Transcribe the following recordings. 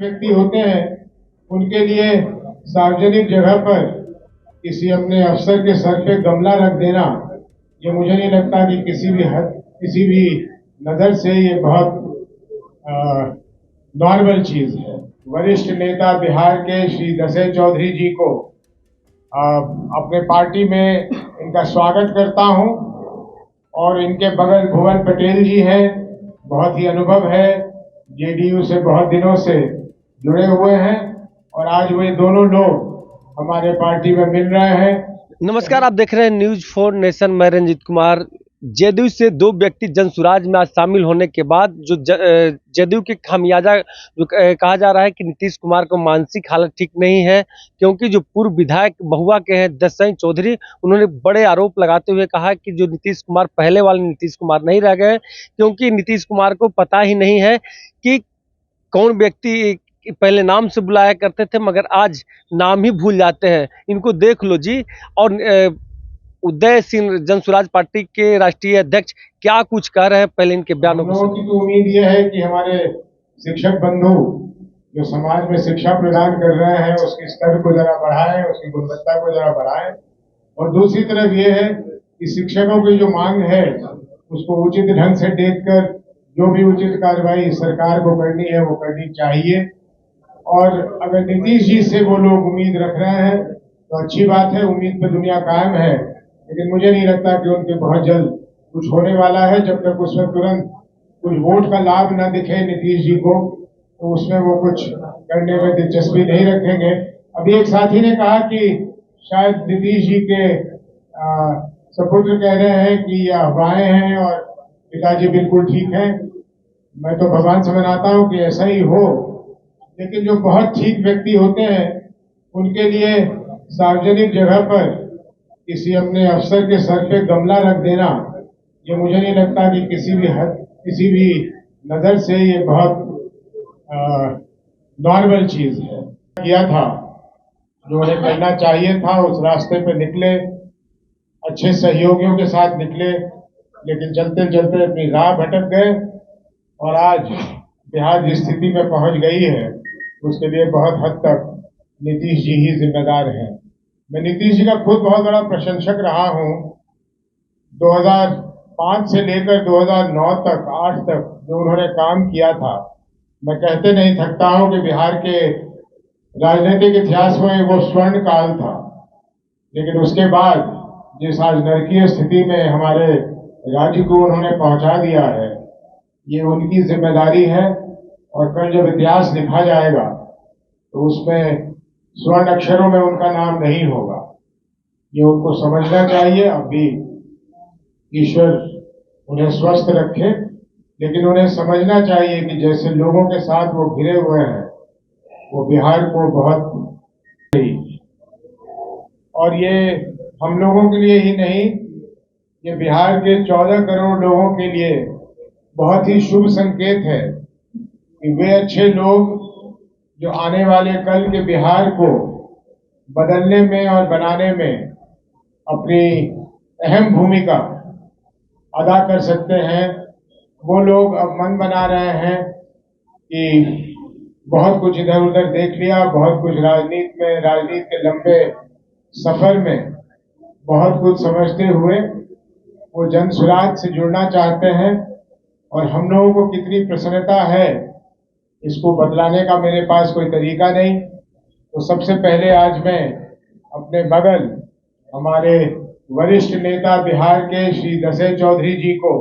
व्यक्ति होते हैं उनके लिए सार्वजनिक जगह पर किसी अपने अफसर के सर पे गमला रख देना, ये मुझे नहीं लगता कि किसी भी नजर से ये बहुत नॉर्मल चीज है। वरिष्ठ नेता बिहार के श्री दशरथ चौधरी जी को अपने पार्टी में इनका स्वागत करता हूं और इनके बगल भुवन पटेल जी हैं, बहुत ही अनुभव है, जेडीयू से बहुत दिनों से जुड़े हुए हैं और आज वे दोनों लोग हमारे पार्टी में मिल रहे हैं। नमस्कार, आप देख रहे हैं न्यूज 4 नेशन। मैं रंजीत कुमार। जेडीयू से दो व्यक्ति जनसुराज में आज शामिल होने के बाद जो जेडीयू के खामियाजा जो कहा जा रहा है कि नीतीश कुमार को मानसिक हालत ठीक नहीं है, क्योंकि जो पूर्व विधायक महुआ के हैं दशरथ चौधरी, उन्होंने बड़े आरोप लगाते हुए कहा कि जो नीतीश कुमार पहले वाले नीतीश कुमार नहीं रह गए, क्योंकि नीतीश कुमार को पता ही नहीं है कि कौन व्यक्ति पहले नाम से बुलाया करते थे मगर आज नाम ही भूल जाते हैं। इनको देख लो जी। और उदय सिंह जनसुराज पार्टी के राष्ट्रीय अध्यक्ष क्या कुछ कह रहे हैं, पहले इनके बयानों को। की तो उम्मीद यह है कि हमारे शिक्षक बंधु जो समाज में शिक्षा प्रदान कर रहे हैं उसके स्तर को जरा बढ़ाएं, उसकी गुणवत्ता को जरा बढ़ाएं। और दूसरी तरफ ये है कि शिक्षकों की जो मांग है उसको उचित ढंग से देखकर जो भी उचित कार्रवाई सरकार को करनी है वो करनी चाहिए। और अगर नीतीश जी से वो लोग उम्मीद रख रहे हैं तो अच्छी बात है, उम्मीद पे दुनिया कायम है, लेकिन मुझे नहीं लगता कि उनके बहुत जल्द कुछ होने वाला है। जब तक उसमें तुरंत कुछ वोट का लाभ न दिखे नीतीश जी को तो उसमें वो कुछ करने में दिलचस्पी नहीं रखेंगे। अभी एक साथी ने कहा कि शायद नीतीश जी के सपुत्र कह रहे हैं कि ये अफवाहें हैं और पिताजी बिल्कुल ठीक हैं। मैं तो भगवान से मनाता हूं कि ऐसा ही हो, लेकिन जो बहुत ठीक व्यक्ति होते हैं उनके लिए सार्वजनिक जगह पर किसी अपने अफसर के सर पे गमला रख देना, ये मुझे नहीं लगता कि किसी भी नजर से ये बहुत नॉर्मल चीज है। किया था जो उन्हें करना चाहिए था, उस रास्ते पे निकले, अच्छे सहयोगियों के साथ निकले, लेकिन चलते चलते अपनी राह भटक गए और आज बिहार जिस स्थिति में पहुंच गई है उसके लिए बहुत हद तक नीतीश जी ही जिम्मेदार हैं। मैं नीतीश जी का खुद बहुत बड़ा प्रशंसक रहा हूं। 2005 से लेकर 2009 तक 8 तक जो उन्होंने काम किया था, मैं कहते नहीं थकता हूं कि बिहार के राजनीतिक इतिहास में वो स्वर्ण काल था। लेकिन उसके बाद जिस आज नरकीय स्थिति में हमारे राज्य को उन्होंने पहुंचा दिया है, ये उनकी जिम्मेदारी है। और कल जब इतिहास लिखा जाएगा तो उसमें स्वर्ण अक्षरों में उनका नाम नहीं होगा। ये उनको समझना चाहिए। अब भी ईश्वर उन्हें स्वस्थ रखे, लेकिन उन्हें समझना चाहिए कि जैसे लोगों के साथ वो घिरे हुए हैं वो बिहार को बहुत, और ये हम लोगों के लिए ही नहीं, ये बिहार के 14 करोड़ लोगों के लिए बहुत ही शुभ संकेत है कि वे अच्छे लोग जो आने वाले कल के बिहार को बदलने में और बनाने में अपनी अहम भूमिका अदा कर सकते हैं, वो लोग अब मन बना रहे हैं कि बहुत कुछ इधर उधर देख लिया, बहुत कुछ राजनीति के लंबे सफर में बहुत कुछ समझते हुए वो जनसुराज से जुड़ना चाहते हैं। और हम लोगों को कितनी प्रसन्नता है, इसको बदलाने का मेरे पास कोई तरीका नहीं। तो सबसे पहले आज मैं अपने बगल हमारे वरिष्ठ नेता बिहार के श्री दशरथ चौधरी जी को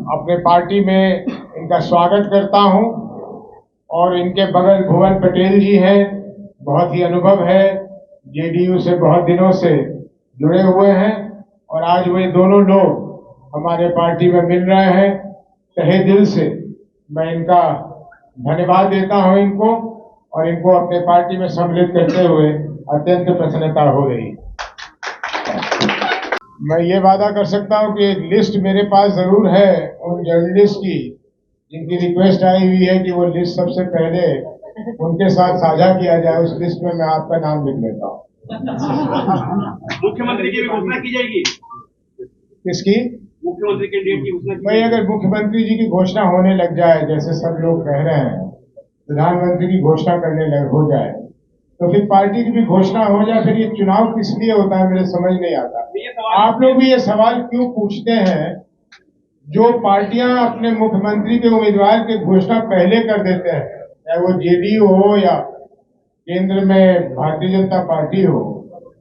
अपने पार्टी में इनका स्वागत करता हूं और इनके बगल भुवन पटेल जी हैं, बहुत ही अनुभव है, जेडीयू से बहुत दिनों से जुड़े हुए हैं और आज वे दोनों लोग हमारे पार्टी में मिल रहे हैं। तहे दिल से मैं इनका धन्यवाद देता हूं इनको, और इनको अपने पार्टी में सम्मिलित करते हुए अत्यंत प्रसन्नता हो रही है। मैं ये वादा कर सकता हूं कि एक लिस्ट मेरे पास जरूर है उन जर्नलिस्ट की जिनकी रिक्वेस्ट आई हुई है कि वो लिस्ट सबसे पहले उनके साथ साझा किया जाए। उस लिस्ट में मैं आपका नाम लिख लेता हूँ। मुख्यमंत्री की भी घोषणा की जाएगी। किसकी? मुख्यमंत्री के डेट की घोषणा। भाई अगर मुख्यमंत्री जी की घोषणा होने लग जाए जैसे सब लोग कह रहे हैं प्रधानमंत्री की घोषणा करने लग हो जाए, तो फिर पार्टी की भी घोषणा हो जाए, फिर ये चुनाव किस लिए होता है मेरे समझ नहीं आता। आप लोग भी ये सवाल क्यों पूछते हैं? जो पार्टियां अपने मुख्यमंत्री के उम्मीदवार की घोषणा पहले कर देते हैं, चाहे वो जेडीयू हो या केंद्र में भारतीय जनता पार्टी हो,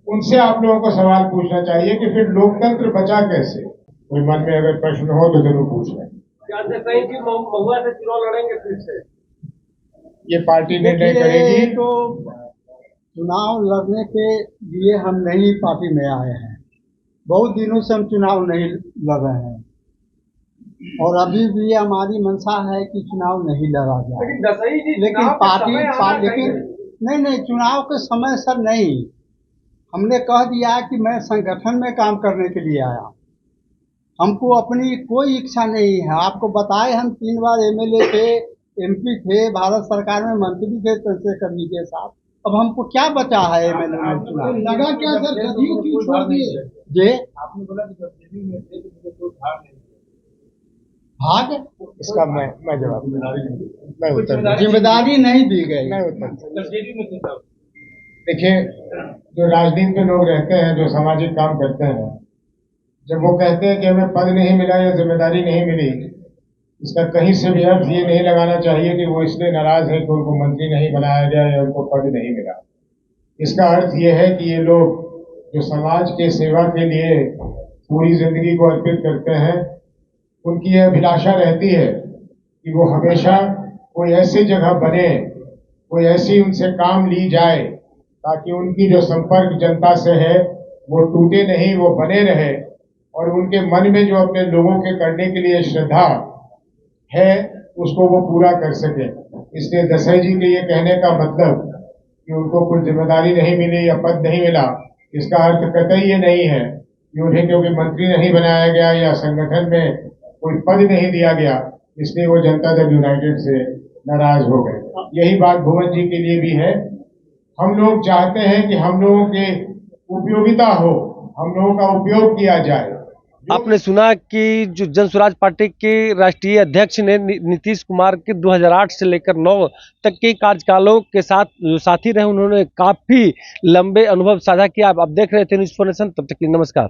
उनसे आप लोगों को सवाल पूछना चाहिए कि फिर लोकतंत्र बचा कैसे। कोई मन में अगर प्रश्न हो तो जरूर पूछ लें। कि महुआ से चुनाव लड़ेंगे फिर से? ये पार्टी निर्णय करेगी। तो चुनाव लड़ने के लिए हम नई पार्टी में आए हैं, बहुत दिनों से हम चुनाव नहीं लड़ रहे हैं और अभी भी हमारी मंशा है कि चुनाव नहीं लड़ा जाए। लेकिन पार्टी नहीं, चुनाव के समय सर नहीं, हमने कह दिया कि मैं संगठन में काम करने के लिए आया, हमको अपनी कोई इच्छा नहीं है। आपको बताए हम 3 बार एमएलए थे, एमपी थे, भारत सरकार में मंत्री थे चंद्रशेखर जी के साथ। अब हमको क्या बचा है एमएलए में चुनाव? लगा क्या सर, जदयू क्यों छोड़ दिए? जे आपने बोला कि जदयू में थे तो कोई भाग नहीं, भाग इसका मैं जवाब मैं उत्तर जिम्मेदारी नहीं दी गई। मैं उत्तर देखिए, जो राजनीति में लोग रहते हैं, जो सामाजिक काम करते हैं, जब वो कहते हैं कि हमें पद नहीं मिला या जिम्मेदारी नहीं मिली, इसका कहीं से भी अर्थ ये नहीं लगाना चाहिए कि वो इसलिए नाराज है कि उनको मंत्री नहीं बनाया गया या उनको पद नहीं मिला। इसका अर्थ ये है कि ये लोग जो समाज के सेवा के लिए पूरी जिंदगी को अर्पित करते हैं, उनकी यह अभिलाषा रहती है कि वो हमेशा कोई ऐसी जगह बने, कोई ऐसी उनसे काम ली जाए ताकि उनकी जो संपर्क जनता से है वो टूटे नहीं, वो बने रहे, और उनके मन में जो अपने लोगों के करने के लिए श्रद्धा है उसको वो पूरा कर सके। इसलिए दसाई जी के ये कहने का मतलब कि उनको कुछ जिम्मेदारी नहीं मिली या पद नहीं मिला, इसका अर्थ कतई ये नहीं है कि उन्हें क्योंकि मंत्री नहीं बनाया गया या संगठन में कोई पद नहीं दिया गया इसलिए वो जनता दल यूनाइटेड से नाराज हो गए। यही बात भुवन जी के लिए भी है। हम लोग चाहते हैं कि हम लोगों के उपयोगिता हो, हम लोगों का उपयोग किया जाए। आपने सुना कि जो जन स्वराज पार्टी के राष्ट्रीय अध्यक्ष ने नीतीश कुमार के 2008 से लेकर 9 तक के कार्यकालों के साथ जो साथी रहे, उन्होंने काफी लंबे अनुभव साझा किया। आप देख रहे थे न्यूज़ 4 नेशन, तब तक के लिए नमस्कार।